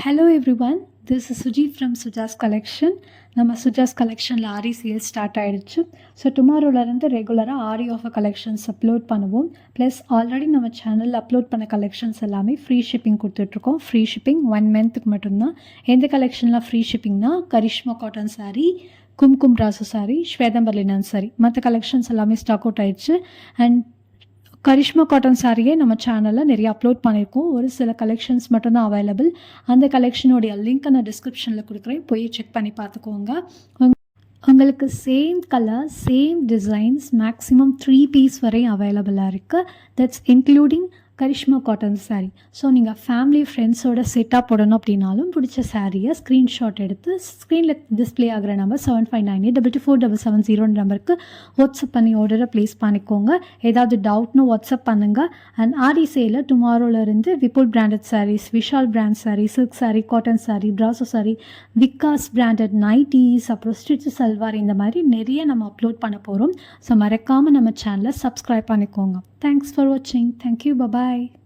Hello everyone, this is Suji from Suja's Collection. நம்ம சுஜாஸ் கலெக்ஷனில் aari sales start ஆகிடுச்சு. So டுமாரோலேருந்து ரெகுலராக ஆரி ஆஃபர் கலெக்ஷன்ஸ் அப்லோட் பண்ணுவோம். ப்ளஸ் ஆல்ரெடி நம்ம சேனலில் அப்லோட் பண்ண கலெக்ஷன்ஸ் எல்லாமே ஃப்ரீ ஷிப்பிங் கொடுத்துட்ருக்கோம். ஃப்ரீ ஷிப்பிங் 1 மந்த்துக்கு மட்டும்தான். எந்த கலெக்ஷன்லாம் ஃப்ரீ ஷிப்பிங்னா கரிஷ்மா காட்டன் சாரீ, கும்கும் ராசு சாரீ, ஸ்வேதம்பர் லினன் சாரீ. மற்ற கலெக்ஷன்ஸ் எல்லாமே ஸ்டாக் அவுட் ஆயிடுச்சு. அண்ட் கரிஷ்மா காட்டன் சாரியே நம்ம சேனலில் நிறைய அப்லோட் பண்ணியிருக்கோம். ஒரு சில கலெக்ஷன்ஸ் மட்டும்தான் அவைலபிள். அந்த கலெக்ஷனுடைய லிங்க்கை நான் டிஸ்கிரிப்ஷனில் கொடுக்குறேன், போய் செக் பண்ணி பார்த்துக்கோங்க. உங்களுக்கு same colour, same designs, maximum 3 piece வரையும் அவைலபிளாக இருக்குது. That's including Karishma cotton sari. So நீங்கள் ஃபேமிலி ஃப்ரெண்ட்ஸோட செட்டாக போடணும் அப்படின்னாலும் பிடிச்ச சாரியை ஸ்க்ரீன்ஷாட் எடுத்து ஸ்க்ரீனில் டிஸ்பிளே ஆகிற நம்பர் 7598224770 நம்பருக்கு வாட்ஸ்அப் பண்ணி ஆர்டரை ப்ளேஸ் பண்ணிக்கோங்க. ஏதாவது டவுட்னு வாட்ஸ்அப் பண்ணுங்கள். அண்ட் ஆரி சேலில் டுமாரோலேருந்து Vipul branded saris, Vishal brand sari, silk sari, cotton sari, பிராசோ சாரீ, விகாஸ் பிராண்டட் நைட்டீஸ், அப்புறம் ஸ்டிச் சல்வார், இந்த மாதிரி நிறைய நம்ம அப்லோட் பண்ண போகிறோம். ஸோ மறக்காமல் நம்ம சேனலை சப்ஸ்கிரைப் பண்ணிக்கோங்க. Thanks for watching. Thank you. Bye-bye.